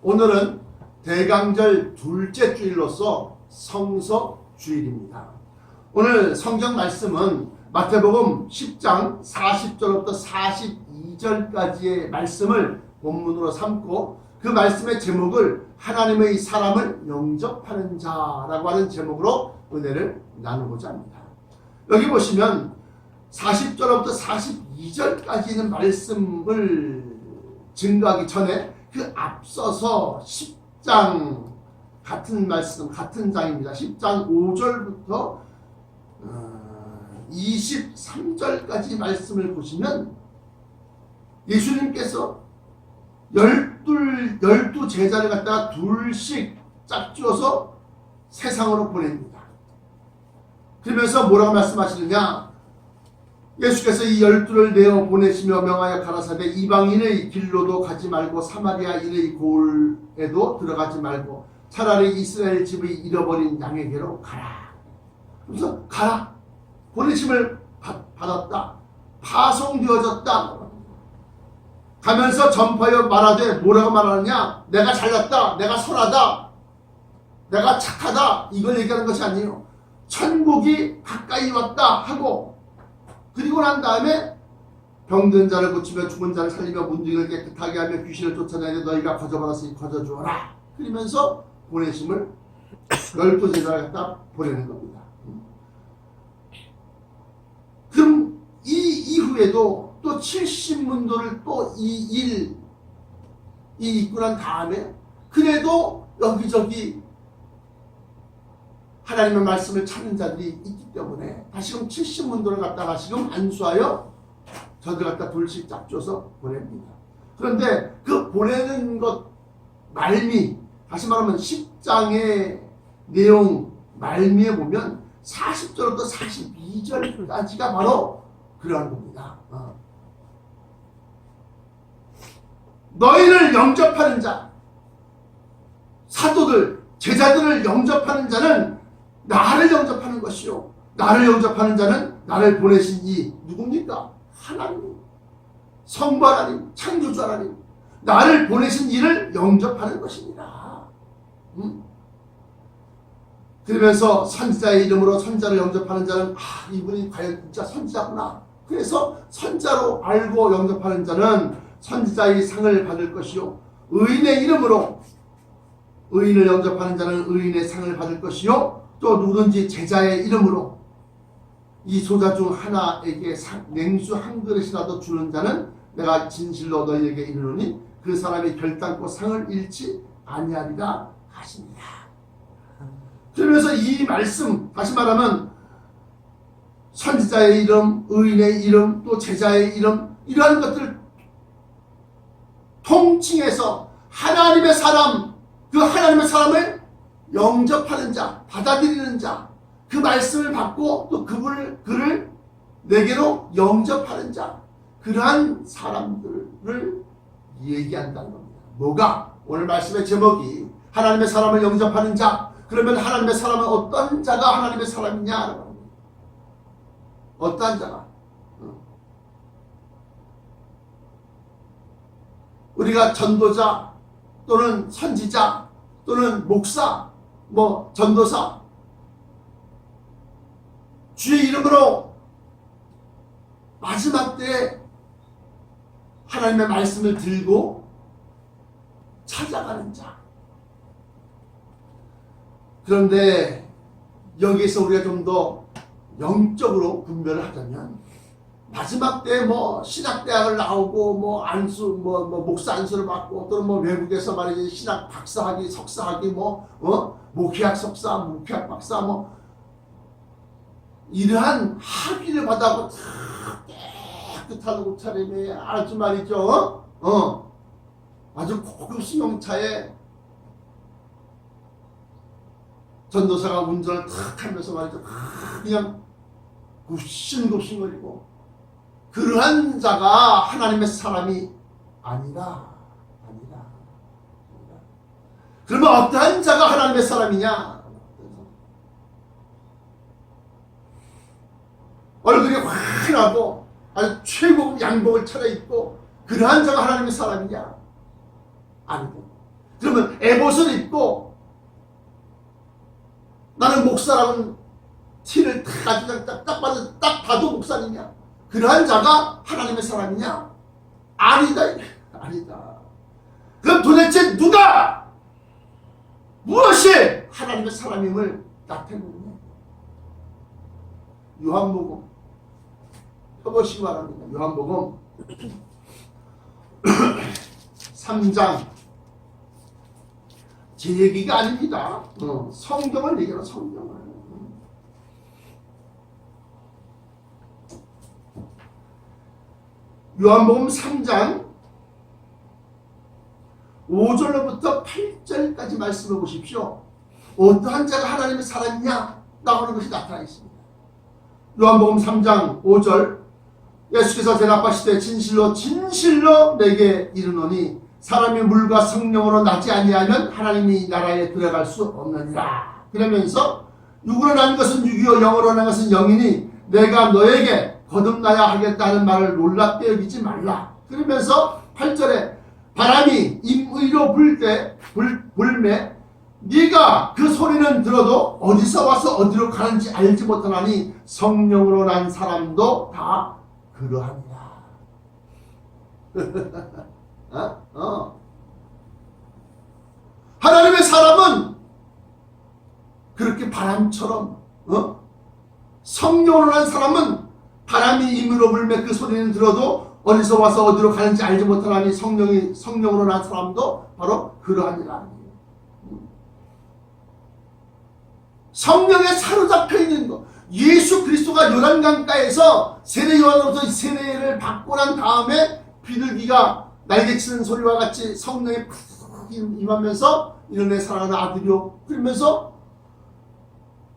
오늘은 대강절 둘째 주일로서 성서주일입니다. 오늘 성경 말씀은 마태복음 10장 40절부터 42절까지의 말씀을 본문으로 삼고 그 말씀의 제목을 하나님의 사람을 영접하는 자라고 하는 제목으로 은혜를 나누고자 합니다. 여기 보시면 40절부터 42절까지 있는 말씀을 증거하기 전에 그 앞서서 10장 같은 말씀, 같은 장입니다. 10장 5절부터 23절까지 말씀을 보시면 예수님께서 12 제자를 갖다가 둘씩 짝지어서 세상으로 보냅니다. 그러면서 뭐라고 말씀하시느냐? 예수께서 이 12를 내어 보내시며 명하여 가라사대 이방인의 길로도 가지 말고 사마리아인의 고을에도 들어가지 말고 차라리 이스라엘 집의 잃어버린 양에게로 가라. 그래서 가라. 보내심을 받았다. 파송되어졌다. 가면서 전파하여 말하되 뭐라고 말하느냐? 내가 잘났다. 내가 선하다. 내가 착하다. 이걸 얘기하는 것이 아니에요. 천국이 가까이 왔다 하고 그리고 난 다음에 병든 자를 고치며 죽은 자를 살리며 문둥이를 깨끗하게 하며 귀신을 쫓아내는 너희가 거저받았으니 거저주어라. 그러면서 보내심을 12 제자를 갖다 보내는 겁니다. 그럼 이 이후에도 또 70문도를 또 이 있고 난 다음에 그래도 여기저기 하나님의 말씀을 찾는 자들이 있기 때문에 다시금 70문도를 갖다가 지금 안수하여 저들 갖다 둘씩 짝줘서 보냅니다. 그런데 그 보내는 것 말미, 다시 말하면 10장의 내용 말미에 보면 40절부터 42절까지가 바로 그러한 겁니다. 너희를 영접하는 자, 사도들, 제자들을 영접하는 자는 나를 영접하는 것이요. 나를 영접하는 자는 나를 보내신 이 누굽니까? 하나님, 성부 하나님, 창조주 하나님, 나를 보내신 이를 영접하는 것입니다. 그러면서 선지자의 이름으로 선지자를 영접하는 자는 이분이 과연 진짜 선지자구나. 그래서 선지자로 알고 영접하는 자는 선지자의 상을 받을 것이요. 의인의 이름으로 의인을 영접하는 자는 의인의 상을 받을 것이요. 또 누구든지 제자의 이름으로 이 소자 중 하나에게 냉수 한 그릇이라도 주는 자는 내가 진실로 너희에게 이르노니 그 사람이 결단코 상을 잃지 아니하리라 하십니다. 그러면서 이 말씀, 다시 말하면 선지자의 이름, 의인의 이름, 또 제자의 이름, 이러한 것들을 통칭해서 하나님의 사람, 그 하나님의 사람을 영접하는 자, 받아들이는 자, 그 말씀을 받고 또 그를 내게로 영접하는 자, 그러한 사람들을 얘기한다는 겁니다. 뭐가? 오늘 말씀의 제목이 하나님의 사람을 영접하는 자. 그러면 하나님의 사람은 어떤 자가 하나님의 사람이냐? 어떠한 자가? 우리가 전도자 또는 선지자 또는 목사, 전도사, 주의 이름으로 마지막 때에 하나님의 말씀을 들고 찾아가는 자. 그런데 여기에서 우리가 좀 더 영적으로 분별을 하자면 마지막 때 신학대학을 나오고 안수 목사 안수를 받고 또는 외국에서 말이지 신학 박사학위 석사학위 목회학 석사 목회학 박사 이러한 학위를 받아고 깨끗한 옷차림에 아주 말이죠 아주 고급 승용차에 전도사가 운전을 탁 하면서 말이죠 그냥 굽신굽신거리고 그러한 자가 하나님의 사람이 아니라. 그러면 어떠한 자가 하나님의 사람이냐? 얼굴이 환하고 아주 최고급 양복을 차려입고 그러한 자가 하나님의 사람이냐? 아니고 그러면 에봇을 입고 나는 목사라는 티를 딱 봐도 목사님이냐? 그러한 자가 하나님의 사람이냐? 아니다. 아니다. 그럼 도대체 누가 무엇이 하나님의 사람임을 나타내느냐? 요한복음 펴보시기 바랍니다. 요한복음 3장 제 얘기가 아닙니다. 성경을 얘기하는 성경을. 요한복음 3장 5절로부터 8절까지 말씀해 보십시오. 어떠한 자가 하나님의 사람이냐 나오는 것이 나타나 있습니다. 요한복음 3장 5절 예수께서 대답하시되 진실로 진실로 내게 이르노니 사람이 물과 성령으로 나지 아니하면 하나님이 나라에 들어갈 수 없느니라. 그러면서 육으로 난 것은 육이요 영으로 난 것은 영이니 내가 너에게 거듭나야 하겠다는 말을 놀랍게 여기지 말라. 그러면서 8절에 바람이 임의로 불매 네가 그 소리는 들어도 어디서 와서 어디로 가는지 알지 못하나니 성령으로 난 사람도 다 그러합니다. 하나님의 사람은 그렇게 바람처럼 성령으로 난 사람은 바람이 임의로 불매 그 소리는 들어도 어디서 와서 어디로 가는지 알지 못하나니 성령으로 난 사람도 바로 그러하니라. 성령에 사로잡혀 있는 것. 예수 그리스도가 요단강가에서 세례 요한으로부터 세례를 받고 난 다음에 비둘기가 날개치는 소리와 같이 성령에 팍 임하면서 이런 내 사랑하는 아들이요 그러면서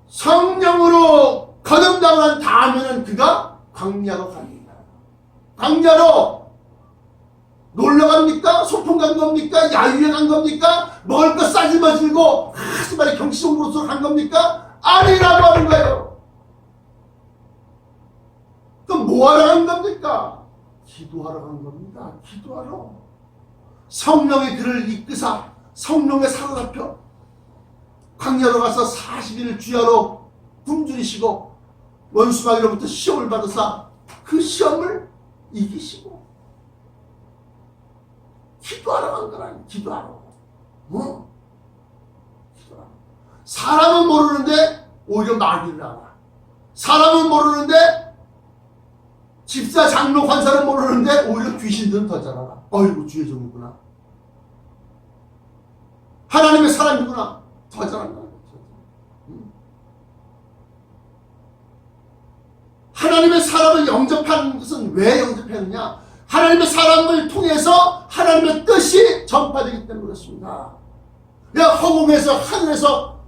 성령으로 거듭나고 난 다음에는 그가 광야로 갑니다. 광야로 놀러 갑니까? 소풍 간 겁니까? 야유회 간 겁니까? 먹을 거 싸질머질고 하지만 경치정으로서 간 겁니까? 아니라고 하는 거예요. 그럼 뭐하러 간 겁니까? 기도하러 간 겁니다. 기도하러. 성령의 그를 이끄사 성령에 사로잡혀 광야로 가서 40일 주야로 굶주리시고 원수마귀로부터 시험을 받으사 그 시험을 이기시고 기도하러 간 거라니. 기도하러. 기도하러. 사람은 모르는데 오히려 마귀를 알아. 사람은 모르는데 집사 장로 관사는 모르는데 오히려 귀신들은 더 잘 알아. 어이구 주의 종이구나. 하나님의 사람이구나. 더 잘 안다. 하나님의 사람을 영접하는 것은 왜 영접했느냐? 하나님의 사람을 통해서 하나님의 뜻이 전파되기 때문에 그렇습니다. 허공에서 하늘에서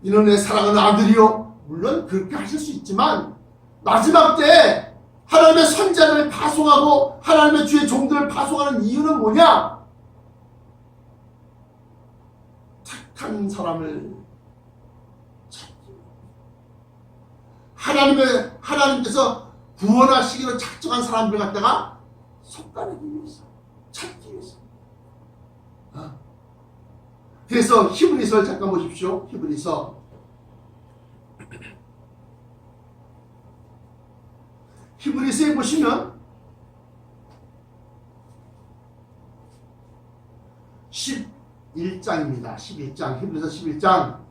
이는 내 사랑하는 아들이요. 물론 그렇게 하실 수 있지만 마지막 때에 하나님의 선자를 파송하고 하나님의 주의 종들을 파송하는 이유는 뭐냐? 착한 사람을 찾기. 하나님께서 구원하시기로 작정한 사람들 갖다가 속가내기 위해서, 찾기 위해서. 그래서 히브리서를 잠깐 보십시오. 히브리서에 보시면 11장입니다. 11장, 히브리서 11장.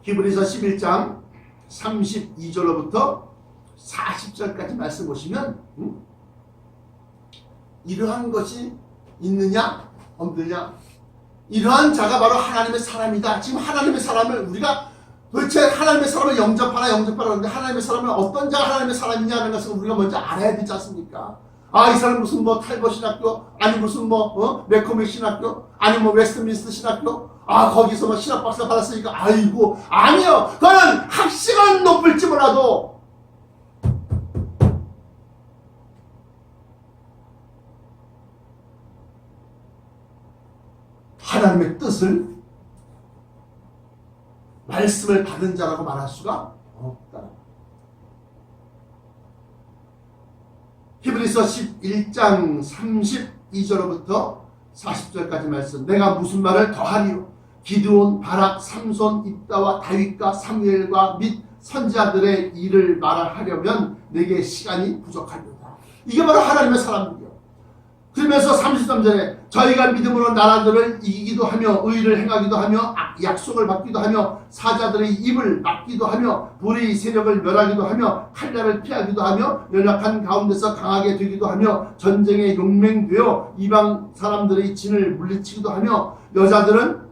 히브리서 11장 32절로부터 40절까지 말씀 보시면 이러한 것이 있느냐 없느냐, 이러한 자가 바로 하나님의 사람이다. 지금 하나님의 사람을 우리가 도대체 하나님의 사람을 영접하라 하는데 하나님의 사람은 어떤 자가 하나님의 사람이냐는 것을 우리가 먼저 알아야 되지 않습니까? 이 사람 무슨 탈버 신학교, 아니 무슨 매코미 신학교, 아니 웨스트민스터 신학교, 거기서 신학 박사 받았으니까 아이고 아니요. 그거는 학식은 높을지 몰라도 하나님의 뜻을 말씀을 받은 자라고 말할 수가 없다. 히브리서 11장 32절부터 40절까지 말씀. 내가 무슨 말을 더하리요? 기드온, 바락, 삼손, 입다와 다윗과 사무엘과 및 선지자들의 일을 말하려면 내게 시간이 부족하리로다. 이게 바로 하나님의 사람들이요. 그러면서 33절에 저희가 믿음으로 나라들을 이기기도 하며 의를 행하기도 하며 약속을 받기도 하며 사자들의 입을 막기도 하며 불의 세력을 멸하기도 하며 칼날을 피하기도 하며 연약한 가운데서 강하게 되기도 하며 전쟁에 용맹되어 이방 사람들의 진을 물리치기도 하며 여자들은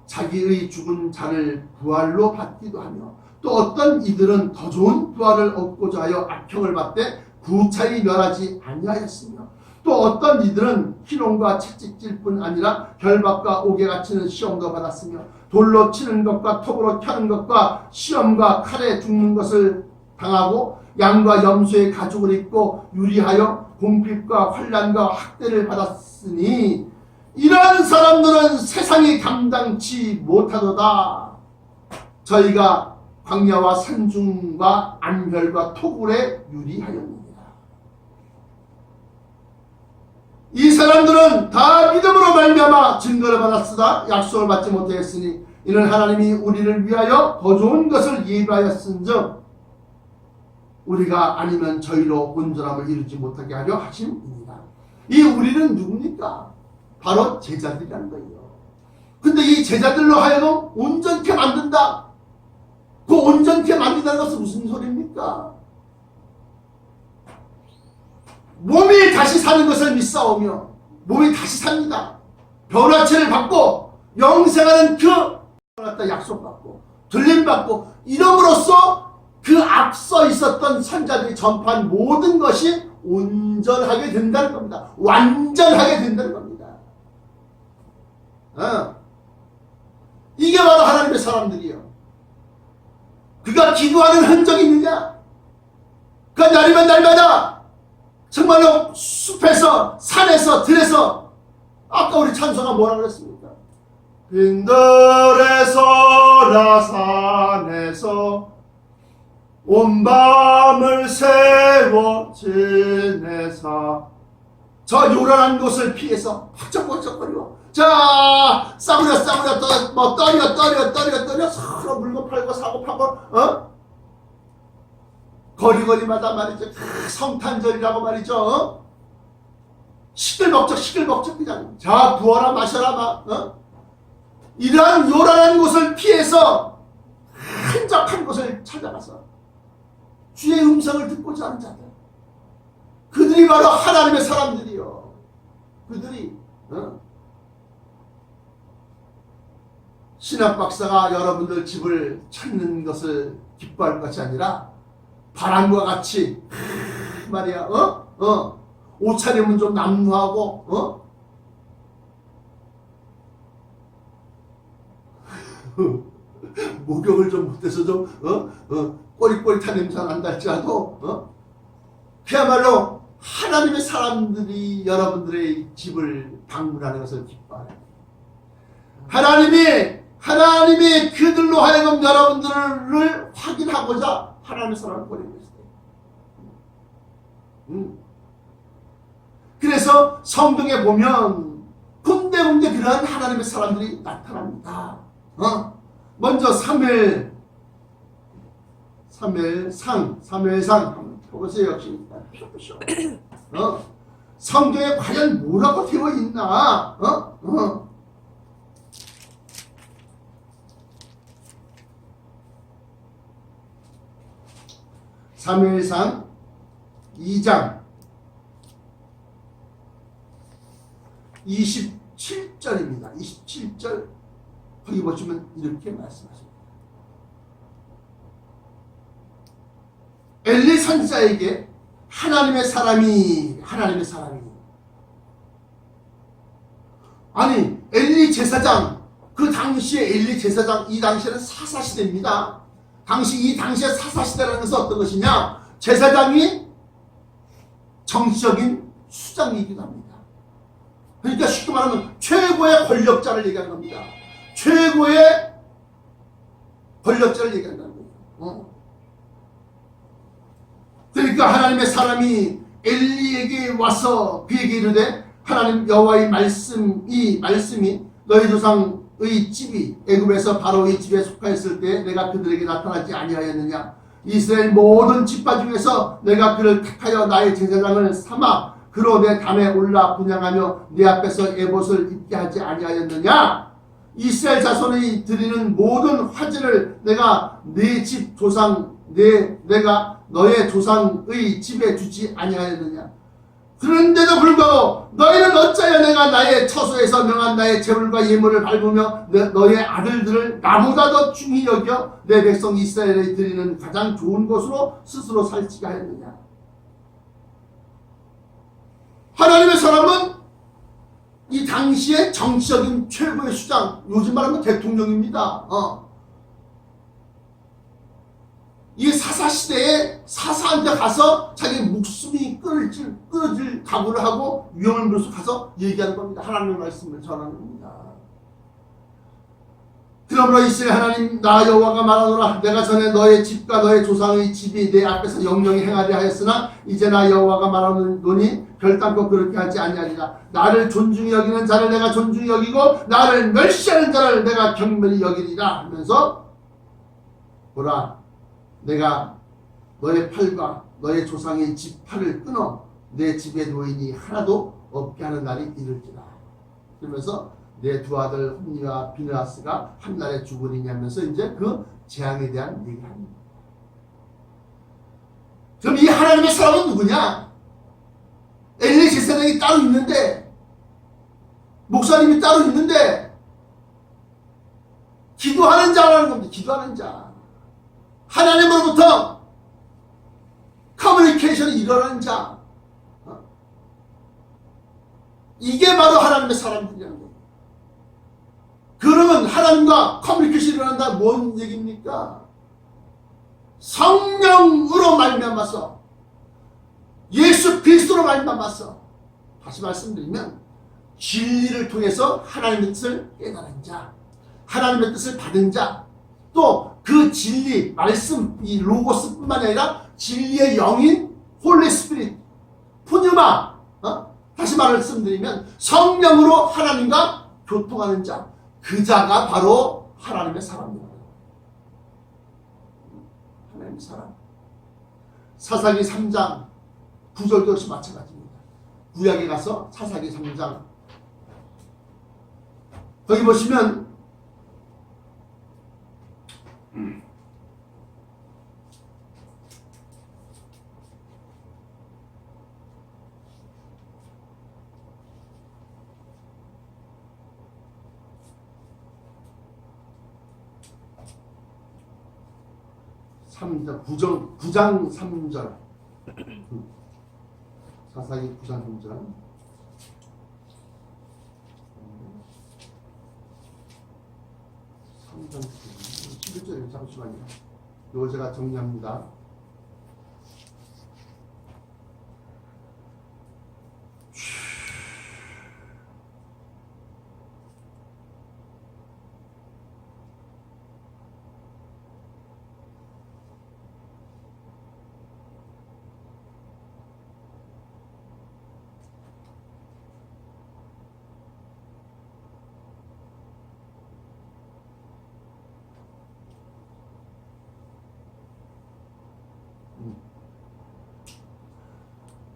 자기의 죽은 자를 부활로 받기도 하며 또 어떤 이들은 더 좋은 부활을 얻고자 하여 악형을 받되 구차히 멸하지 아니하였으며 또 어떤 이들은 희롱과 채찍질 뿐 아니라 결박과 옥에 치는 시험도 받았으며 돌로 치는 것과 톱으로 켜는 것과 시험과 칼에 죽는 것을 당하고 양과 염소의 가죽을 입고 유리하여 공핍과 환난과 학대를 받았으니 이러한 사람들은 세상이 감당치 못하도다. 저희가 광야와 산중과 안별과 토굴에 유리하였느니라. 이 사람들은 다 믿음으로 말미암아 증거를 받았으나 약속을 받지 못하였으니 이는 하나님이 우리를 위하여 더 좋은 것을 예비하였은즉 우리가 아니면 저희로 온전함을 이루지 못하게 하려 하심이니라. 이 우리는 누굽니까? 바로 제자들이라는 거예요. 근데 이 제자들로 하여금 온전케 만든다. 그 온전케 만든다는 것은 무슨 소리입니까? 몸이 다시 사는 것을 믿사오며 몸이 다시 삽니다. 변화체를 받고 영생하는 그 약속받고 들림받고 이름으로써 그 앞서 있었던 선자들이 전파한 모든 것이 온전하게 된다는 겁니다. 완전하게 된다는 겁니다. 이게 바로 하나님의 사람들이요. 그가 기도하는 흔적이 있느냐? 그가 날이면 날마다 정말로 숲에서 산에서 들에서 아까 우리 찬송가 뭐라 그랬습니까? 빈들에서나 산에서 온 밤을 새워 지내사 저 요란한 곳을 피해서 펄쩍펄쩍거리고 자 싸구려 뭐 떨려 서로 물건 팔고 사고 파고 거리마다 말이죠. 성탄절이라고 말이죠. 시끌벅적 그냥 자 부어라 마셔라 막 이러한 요란한 곳을 피해서 한적한 곳을 찾아가서 주의 음성을 듣고자 하는 자들, 그들이 바로 하나님의 사람들이요. 그들이 신학 박사가 여러분들 집을 찾는 것을 기뻐할 것이 아니라 바람과 같이 말이야 옷차림은 좀 남루하고 목욕을 좀 못해서 좀 꼬릿꼬릿한 냄새가 난다 할지라도 그야말로 하나님의 사람들이 여러분들의 집을 방문하는 것을 기뻐하는 하나님이 그들로 하여금 여러분들을 확인하고자 하나님의 사람을 보내고 있어요. 그래서 성경에 보면 군데군데 그러한 하나님의 사람들이 나타납니다. 먼저 사무엘상 한번 보세요. 역시 성경에 과연 뭐라고 되어 있나? 사무엘상 2장 27절입니다. 27절 거기 보시면 이렇게 말씀하십니다. 엘리 선지자에게 하나님의 사람이 아니 엘리 제사장 그 당시에 엘리 제사장 이 당시에는 사사시대입니다. 이 당시에 사사시대라는 것은 어떤 것이냐? 제사장이 정치적인 수장이기도 합니다. 그러니까 쉽게 말하면 최고의 권력자를 얘기하는 겁니다. 최고의 권력자를 얘기한다는 거예요. 그러니까 하나님의 사람이 엘리에게 와서 그에게 이르되 하나님 여호와의 말씀이 너희 조상의 집이 애굽에서 바로의 집에 속하였을 때 내가 그들에게 나타나지 아니하였느냐. 이스라엘 모든 지파 중에서 내가 그를 택하여 나의 제사장을 삼아 그로 내 담에 올라 분향하며 내 앞에서 에봇을 입게 하지 아니하였느냐. 이스라엘 자손이 드리는 모든 화제를 내가 네 집 조상 내가 너의 조상의 집에 주지 아니하였느냐. 그런데도 불구하고 너희는 어찌하여 내가 나의 처소에서 명한 나의 제물과 예물을 밟으며 너의 아들들을 나보다 더 중히 여겨 내 백성 이스라엘에 드리는 가장 좋은 것으로 스스로 살찌게 하였느냐. 하나님의 사람은 이 당시의 정치적인 최고의 수장, 요즘 말하면 대통령입니다. 이 사사시대에 사사한테 가서 자기 목숨이 끊어질 각오를 하고 위험을 무릅쓰고 가서 얘기하는 겁니다. 하나님의 말씀을 전하는 겁니다. 그러므로 이스라엘 하나님 나 여호와가 말하노라. 내가 전에 너의 집과 너의 조상의 집이 내 앞에서 영영히 행하려 하였으나 이제 나 여호와가 말하노니 결단코 그렇게 하지 아니하리라. 나를 존중히 여기는 자를 내가 존중히 여기고 나를 멸시하는 자를 내가 경멸히 여기리라 하면서 보라, 내가 너의 팔과 너의 조상의 집 팔을 끊어 내 집에 노인이 하나도 없게 하는 날이 이를지라. 그러면서 내 두 아들 홈니와 비느하스가 한 날에 죽으리니 하면서 이제 그 재앙에 대한 얘기를 합니다. 그럼 이 하나님의 사람은 누구냐? 엘리 제사장이 따로 있는데, 목사님이 따로 있는데, 기도하는 자라는 겁니다. 기도하는 자. 하나님으로부터 커뮤니케이션이 일어나는 자. 이게 바로 하나님의 사람들이라는 거예요. 그러면 하나님과 커뮤니케이션이 일어난다. 뭔 얘기입니까? 성령으로 말미암아서, 예수 그리스도로 말미암아서, 다시 말씀드리면 진리를 통해서 하나님의 뜻을 깨달은 자, 하나님의 뜻을 받은 자, 또 그 진리, 말씀, 이 로고스뿐만이 아니라 진리의 영인 홀리 스피릿, 푸뉴마, 다시 말씀드리면 성령으로 하나님과 교통하는 자, 그 자가 바로 하나님의 사람입니다. 하나님의 사람. 사사기 3장 9절도 역시 마찬가지입니다. 구약에 가서 사사기 3장 거기 보시면 구장 3절 사사기 9장 3절 3장 11절 잠시만요. 이거 제가 정리합니다.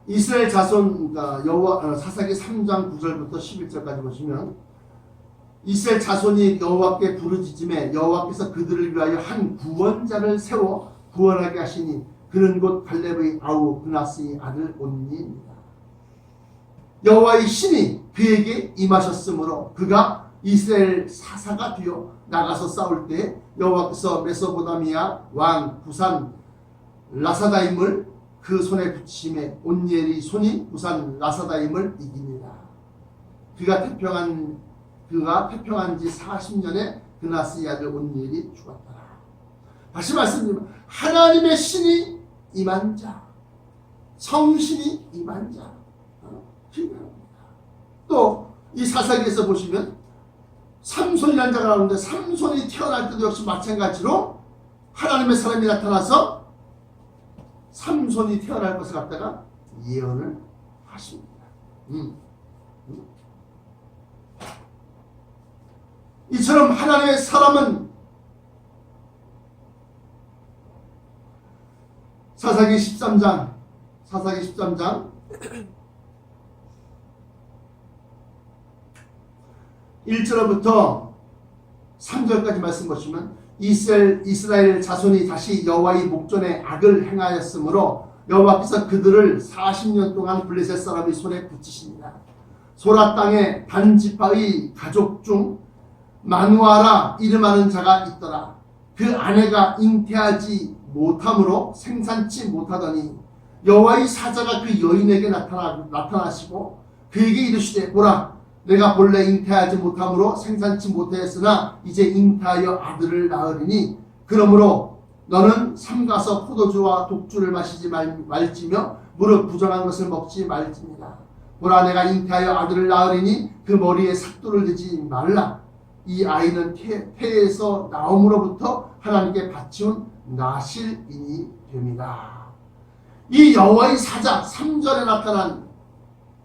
이스라엘 자손, 그러니까 사사기 3장 9절부터 11절까지 보시면 이스라엘 자손이 여호와께 부르짖음에 여호와께서 그들을 위하여 한 구원자를 세워 구원하게 하시니 그는 곧 갈렙의 아우 브나스의 아들 온니입니다. 여호와의 신이 그에게 임하셨으므로 그가 이스라엘 사사가 되어 나가서 싸울 때 여호와께서 메소포타미아 왕 부산 라사다임을 그 손에 붙이심에 온니엘의 손이 부산 라사다임을 이깁니다. 그가 태평한 지 40년에 그나스의 아들 온니엘이 죽었더라. 다시 말씀드리면 하나님의 신이 임한 자, 성신이 임한 자, 또 이 사사기에서 보시면 삼손이라는 자가 나오는데 삼손이 태어날 때도 역시 마찬가지로 하나님의 사람이 나타나서 삼손이 태어날 것을 갖다가 예언을 하십니다. 이처럼 하나님의 사람은 사사기 13장 1절부터 3절까지 말씀 보시면 이스라엘 자손이 다시 여호와의 목전에 악을 행하였으므로 여호와께서 그들을 40년 동안 블레셋 사람의 손에 붙이십니다. 소라 땅에 단지파의 가족 중 마누아라 이름하는 자가 있더라. 그 아내가 잉태하지 못함으로 생산치 못하더니 여호와의 사자가 그 여인에게 나타나시고 그에게 이르시되 보라 내가 본래 잉태하지 못함으로 생산치 못하였으나 이제 잉태하여 아들을 낳으리니 그러므로 너는 삼가서 포도주와 독주를 마시지 말지며 무릇 부정한 것을 먹지 말지니라. 보라 내가 잉태하여 아들을 낳으리니 그 머리에 삭도를 대지 말라. 이 아이는 태에서 나옴으로부터 하나님께 바치운 나실인이 됩니다. 이 여호와의 사자 3절에 나타난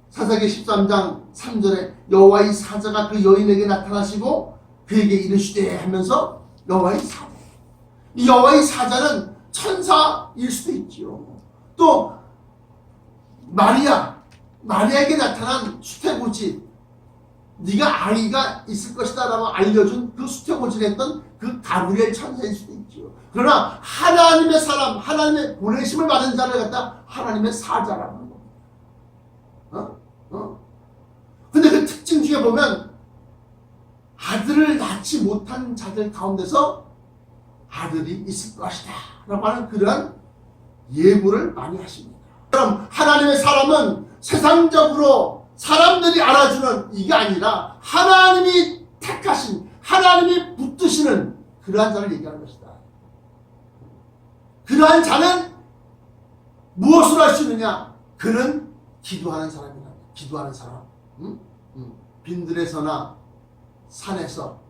사사기 13장 3절에 여호와의 사자가 그 여인에게 나타나시고 그에게 이르시되 하면서 여호와의 사자. 이 여호와의 사자는 천사일 수도 있지요. 또 마리아에게 나타난 수태고지 네가 아이가 있을 것이다 라고 알려준 그 수태고지를 했던 그 가브리엘 천사일 수도 있지요. 그러나 하나님의 사람, 하나님의 보내심을 받은 자를 갖다 하나님의 사자라고 하는 겁니다. 근데 그 특징 중에 보면 아들을 낳지 못한 자들 가운데서 아들이 있을 것이다 라고 하는 그런 예고를 많이 하십니다. 그럼 하나님의 사람은 세상적으로 사람들이 알아주는 이게 아니라 하나님이 택하신, 하나님이 붙드시는 그러한 자를 얘기하는 것이다. 그러한 자는 무엇을 할 수 있느냐? 그는 기도하는 사람이다. 기도하는 사람. 빈들에서나 산에서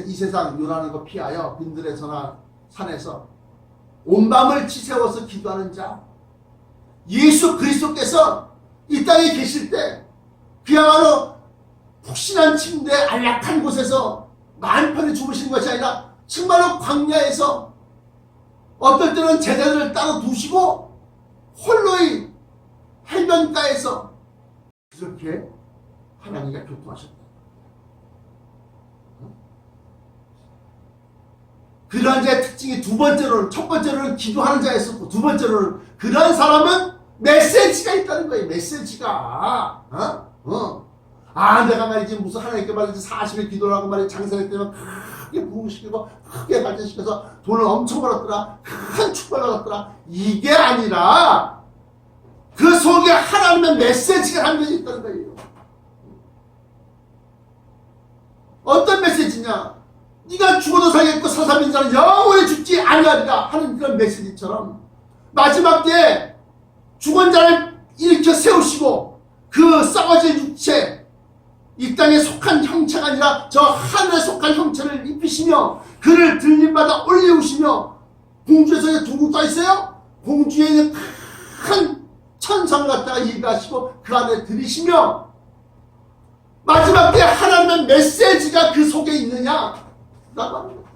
이 세상 요란한 거 피하여 빈들에서나 산에서 온 밤을 지새워서 기도하는 자. 예수 그리스도께서 이 땅에 계실 때 그야말로 푹신한 침대 안락한 곳에서 마음 편히 주무시는 것이 아니라 정말로 광야에서 어떨 때는 제자들을 따로 두시고 홀로의 해변가에서 그렇게 하나님과 교통하셨다. 그러한 자의 특징이 첫 번째로는 기도하는 자였었고 두 번째로는 그러한 사람은 메시지가 있다는 거예요. 메시지가 내가 말이지 무슨 하나님께 말이지 40일 기도를 하고 말이지 장사를 때면 크게 부흥시키고 크게 발전시켜서 돈을 엄청 벌었더라. 큰 축복을 얻었더라. 이게 아니라 그 속에 하나님의 메시지가 담겨져 있다는 거예요. 어떤 메시지냐? 네가 죽어도 살겠고 사사민 자는 영원히 죽지 아니하리라 하는 그런 메시지처럼 마지막 때에 죽은 자를 일으켜 세우시고 그 썩어질 육체, 이 땅에 속한 형체가 아니라 저 하늘에 속한 형체를 입히시며 그를 들림마다 올리우시며 공주에서 두고 떠 있어요. 공주에 있는 큰 천상을 갖다가 예비하시고 그 안에 들이시며 마지막 때 하나님의 메시지가 그 속에 있느냐 라고 합니다.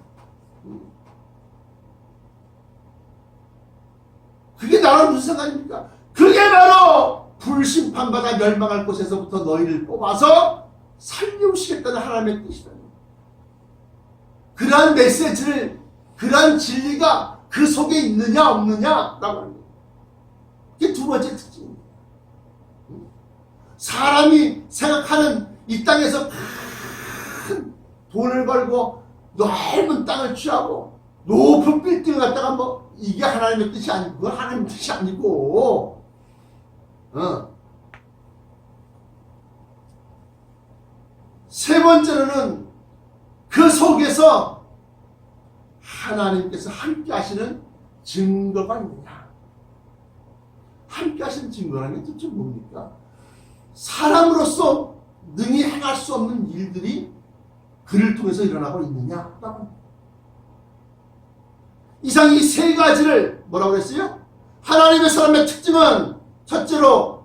그게 나랑 무슨 상관입니까? 그게 바로 불심판받아 멸망할 곳에서부터 너희를 뽑아서 살려오시겠다는 하나님의 뜻이다. 그러한 메시지를, 그러한 진리가 그 속에 있느냐 없느냐 라고 합니다. 이게 두 번째 특징입니다. 사람이 생각하는 이 땅에서 큰 돈을 벌고 넓은 땅을 취하고 높은 빌딩을 갖다가 이게 하나님의 뜻이 아니고 그건 하나님의 뜻이 아니고 세 번째로는 그 속에서 하나님께서 함께 하시는 증거가 있느냐. 함께 하시는 증거라는 게 도대체 뭡니까? 사람으로서 능히 행할 수 없는 일들이 그를 통해서 일어나고 있느냐. 이상 이 세 가지를 뭐라고 했어요? 하나님의 사람의 특징은 첫째로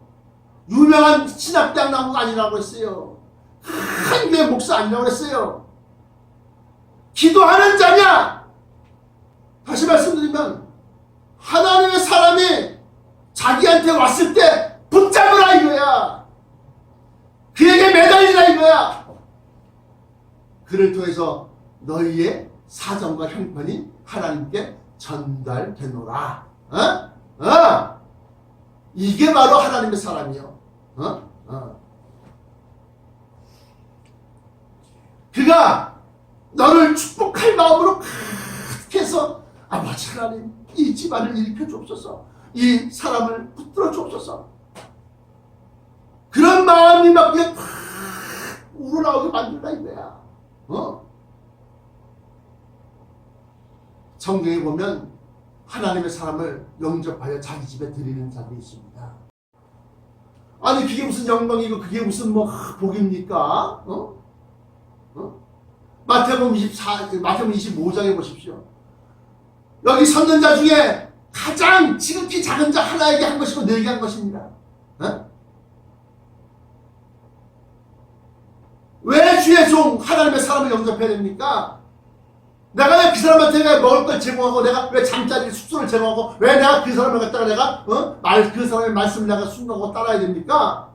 유명한 신학대학 나온 거 아니라고 했어요. 한 교회 목사 아니라고 했어요. 기도하는 자냐? 다시 말씀드리면 하나님의 사람이 자기한테 왔을 때 붙잡으라 이거야. 그에게 매달리라 이거야. 그를 통해서 너희의 사정과 형편이 하나님께 전달되노라. 이게 바로 하나님의 사람이요. 그가 너를 축복할 마음으로 그렇게 해서 아버지 하나님 이 집안을 일으켜 주옵소서. 이 사람을 붙들어 주옵소서. 그런 마음이 막 그냥 우러나오게 만든다 이거야. 성경에 보면 하나님의 사람을 영접하여 자기 집에 들이는 자들이 있습니다. 아니 그게 무슨 영광이고 그게 무슨 뭐 복입니까? 마태복음 25장에 보십시오. 여기 섰는 자 중에 가장 지극히 작은 자 하나에게 한 것이고 네게 한 것입니다. 왜 주의 종 하나님의 사람을 영접해야 됩니까? 내가 왜 그 사람한테 내가 먹을 걸 제공하고 내가 왜 잠자리 숙소를 제공하고 왜 내가 그 사람을 갖다가 내가 그 사람의 말씀을 내가 순종하고 따라야 됩니까?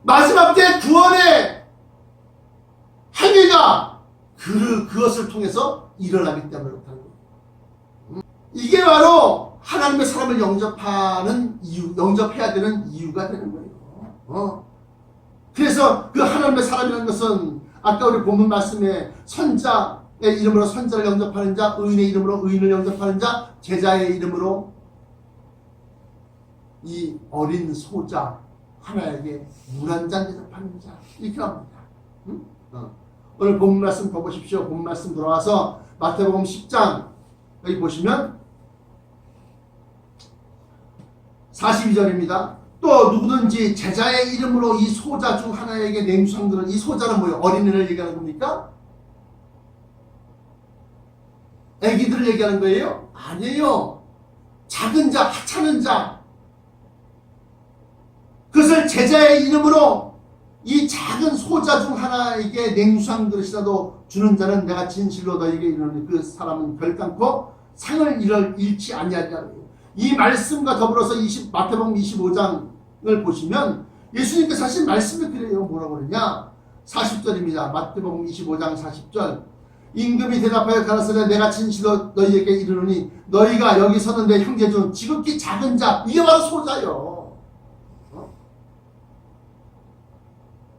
마지막 때 구원의 행위가 그것을 통해서 일어나기 때문에 그렇다는 거예요. 이게 바로 하나님의 사람을 영접하는 이유, 영접해야 되는 이유가 되는 거예요. 그래서 그 하나님의 사람이라는 것은 아까 우리 본문 말씀에 선자의 이름으로 선자를 영접하는 자, 의인의 이름으로 의인을 영접하는 자, 제자의 이름으로 이 어린 소자 하나에게 물 한 잔 대접하는 자, 이렇게 합니다. 오늘 본문 말씀 보십시오. 본문 말씀 들어와서 마태복음 10장 여기 보시면 42절입니다. 또 누구든지 제자의 이름으로 이 소자 중 하나에게 냉수상들은, 이 소자는 뭐예요? 어린이를 얘기하는 겁니까? 애기들을 얘기하는 거예요? 아니에요. 작은 자, 하찮은 자, 그것을 제자의 이름으로 이 작은 소자 중 하나에게 냉수상 그릇이라도 주는 자는 내가 진실로 너에게 이르노니 그 사람은 결단코 상을 잃지 아니하리라. 이 말씀과 더불어서 마태복음 25장을 보시면 예수님께서 사실 말씀을 그래요. 뭐라고 그러냐? 40절입니다. 마태복음 25장 40절. 임금이 대답하여 가라사대 내가 진실로 너희에게 이르노니 너희가 여기 서는데 형제 중 지극히 작은 자, 이게 바로 소자요.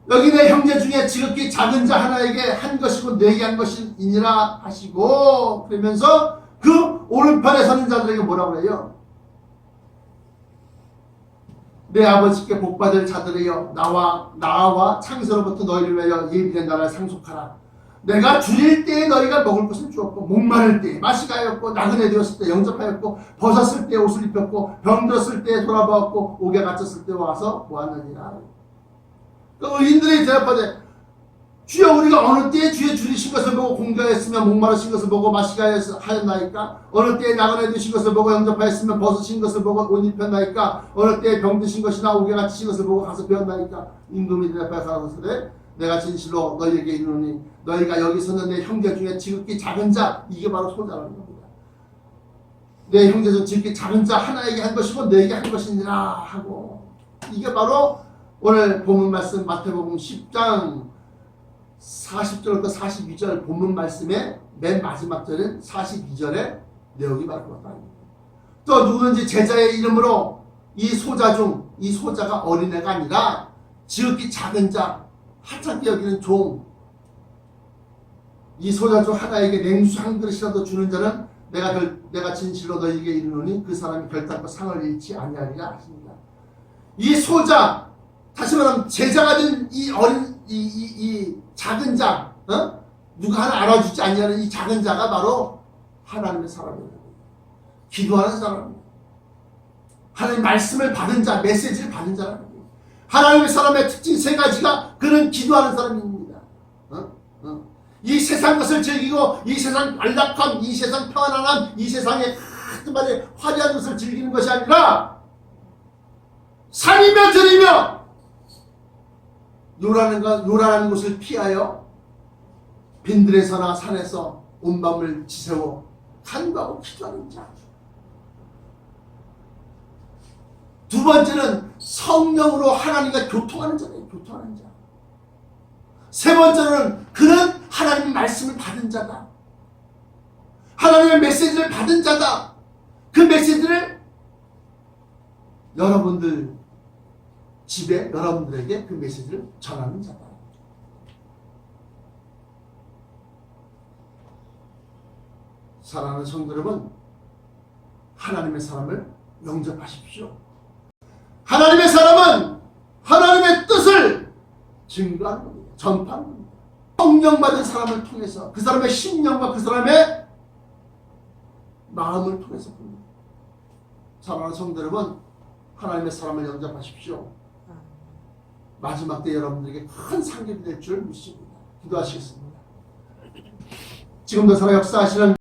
여기 내 형제 중에 지극히 작은 자 하나에게 한 것이고 네게 한 것이니라 하시고, 그러면서 그 오른편에 서는 자들에게 뭐라고 그래요? 내 아버지께 복받을 자들이여 나와 창세로부터 너희를 위하여 예비된 나라를 상속하라. 내가 줄일 때에 너희가 먹을 것을 주었고 목마를 때에 마시게 하였고 나그네 되었을 때 영접하였고 벗었을 때 옷을 입혔고 병들었을 때 돌아보았고 옥에 갇혔을 때 와서 보았느니라. 그 의인들이 대답하되 주여 우리가 어느 때에 주의 줄이신 것을 보고 공개하였으며 목마르신 것을 보고 마시게 하였나이까? 어느 때에 나그네 되신 것을 보고 영접하였으며 벗으신 것을 보고 옷 입혔나이까? 어느 때에 병드신 것이나 옥에 갇히신 것을 보고 가서 배웠나이까? 임금이 대답하여 가라사대 내가 진실로 너희에게 이르노니 너희가 여기 섰는데 형제 중에 지극히 작은 자, 이게 바로 소자라는 겁니다. 내 형제 중 지극히 작은 자 하나에게 한 것이고 너에게 한 것이니라 하고, 이게 바로 오늘 본문 말씀 마태복음 10장 40절부터 42절 본문 말씀의 맨 마지막 절인 42절의 내용이 바로 그렇다. 또 누구든지 제자의 이름으로 이 소자 중, 이 소자가 어린애가 아니라 지극히 작은 자, 하찮게 여기는 종, 이 소자 중 하나에게 냉수 한 그릇이라도 주는 자는 내가 진실로 너희에게 이르노니 그 사람이 결단코 상을 잃지 아니하리라 하십니다. 이 소자, 다시 말하면 제자가 된 이 어린 이 작은 자, 누가 하나 알아주지 아니하는 이 작은 자가 바로 하나님의 사람입니다. 기도하는 사람입니다. 하나님 말씀을 받은 자, 메시지를 받은 자랍니다. 하나님의 사람의 특징 세 가지가 그는 기도하는 사람입니다. 이 세상 것을 즐기고 이 세상 안락함, 이 세상 평안함, 이 세상의 하여튼 화려한 것을 즐기는 것이 아니라 산이며 들이며 요란한 곳을 피하여 빈들에서나 산에서 온 밤을 지새워 간구하고 기도하는 자. 두 번째는 성령으로 하나님과 교통하는 자예요. 교통하는 자. 세 번째는 그는 하나님의 말씀을 받은 자다. 하나님의 메시지를 받은 자다. 그 메시지를 여러분들 집에 여러분들에게 그 메시지를 전하는 자다. 사랑하는 성도 여러분, 하나님의 사람을 영접하십시오. 하나님의 사람은 하나님의 뜻을 증거하는 겁니다. 전파하는 겁니다. 성령 받은 사람을 통해서 그 사람의 심령과 그 사람의 마음을 통해서 봅니다. 사랑하는 성도 여러분, 하나님의 사람을 영접하십시오. 마지막 때 여러분들에게 큰 상급이 될 줄 믿습니다. 기도하시겠습니다. 지금도 살아 역사하시는